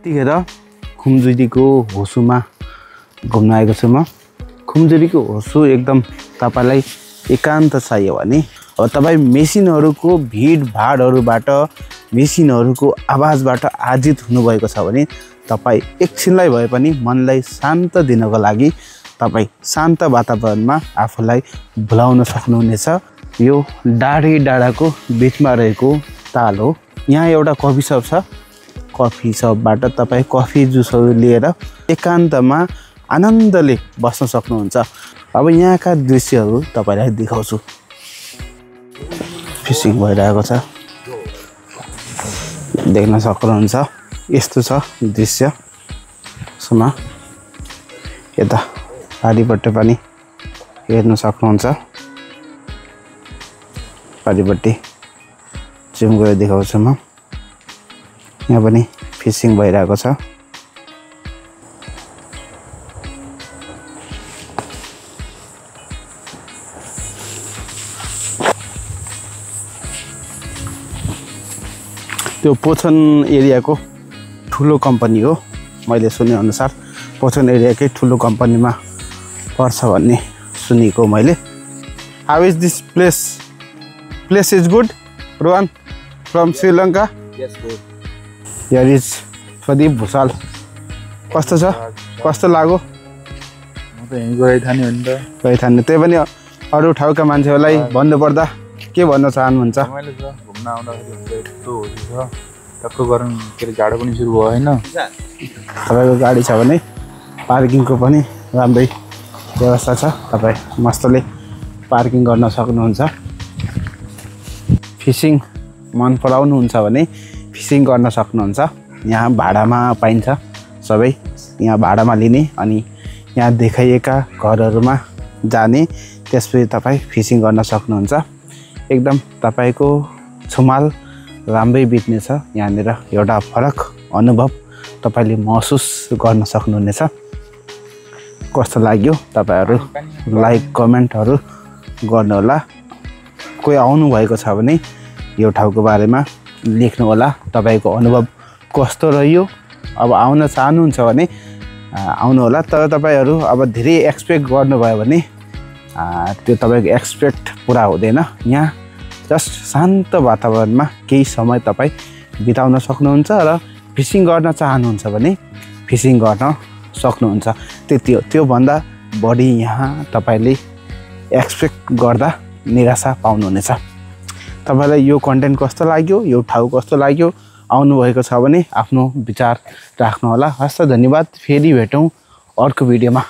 यतिखेर खुम्जुरीको होसुमा घुम्न आएको छु म। खुम्जुरीको होसु एकदम तपाईलाई एकान्त चाहियो भने अब तपाई मेसिनहरुको भिडभाडहरुबाट मेसिनहरुको आवाजबाट आजित हुनुभएको छ भने तपाई एकछिनलाई भए पनि मनलाई शान्त दिनको लागि तपाई शान्त वातावरणमा आफूलाई भुलाउन सक्नुहुनेछ। यो डाँडाको बीचमा रहेको ताल हो। यहाँ एउटा कफी शप छ। कफी शपबाट तपाई कफी जुसहरु लिएर एकान्तमा आनन्दले बस्न सक्नुहुन्छ। अब यहाँका दृश्यहरु तपाईलाई देखाउँछु। फिशिङ भइरहेको छ, देख्न सक्नुहुन्छ। यस्तो छ दृश्य। सुमा यता पारिपट्टि पनि हेर्न सक्नुहुन्छ। पारिपट्टि जुम गरेर देखाउँछु म। यहाँ पनि फिशिङ भइरहेको छ। त्यो पोछन एरियाको ठुलो कम्पनी हो। मैले सुने अनुसार पोछन एरियाकै ठुलो कम्पनीमा पर्छ भन्ने सुनेको मैले। How is this place? Place is good? Rohan from Sri Lanka? Yes, good. Here is Pradeep Bhusal. कस्तो छ? कस्तो लाग्यो? म त यही गए थाने हो नि त। गए थाने। त्यही पनि अरू ठाउँका मान्छेहरूलाई भन्नु पर्दा के भन्न चाहनुहुन्छ? मैले त घुम्न आउँदाखेरि हुन्छ यस्तो होली छ। टक्क गरम के रे जाडो पनि सुरु भयो हैन? तपाईको गाडी छ भने पार्किङको पनि राम्रै व्यवस्था छ। तपाई मस्तले पार्किङ गर्न सक्नुहुन्छ। फिशिङ मन पराउनुहुन्छ भने फिशिङ गर्न सक्नुहुन्छ। यहाँ भाडामा पाइन्छ सबै। यहाँ भाडामा लिने अनि यहाँ देखाइएका घरहरुमा जाने, त्यसपछि तपाई फिशिङ गर्न सक्नुहुन्छ। एकदम तपाईको छुमाल राम्रै बित्नेछ। यहाँनिर एउटा फरक अनुभव तपाईले महसुस गर्न सक्नुहुनेछ। कस्तो लाग्यो तपाईहरु लाइक कमेन्टहरु गर्नु होला। कोही आउनु भएको छ भने यो ठाउँको बारेमा लेख्नु होला। तपाईको अनुभव कस्तो रह्यो? अब आउन चाहनुहुन्छ भने आउनु होला। तर तपाईहरु अब धेरै एक्सपेक्ट गर्नुभयो भने त्यो तपाईको एक्सपेक्ट पूरा हुँदैन। यहाँ जस्ट शान्त वातावरणमा केही समय तपाई बिताउन सक्नुहुन्छ र फिशिङ गर्न चाहनुहुन्छ भने फिशिङ गर्न सक्नुहुन्छ। त्यति हो। त्यो भन्दा बढी यहाँ तपाईले एक्सपेक्ट गर्दा निराशा पाउनुहुनेछ। तपाईलाई यो कन्टेन्ट कस्तो लाग्यो? यो ठाउँ कस्तो लाग्यो? आउनु भएको छ भने आफ्नो विचार राख्नु होला। हस्त धन्यवाद। फेरि भेटौं अर्को भिडियोमा।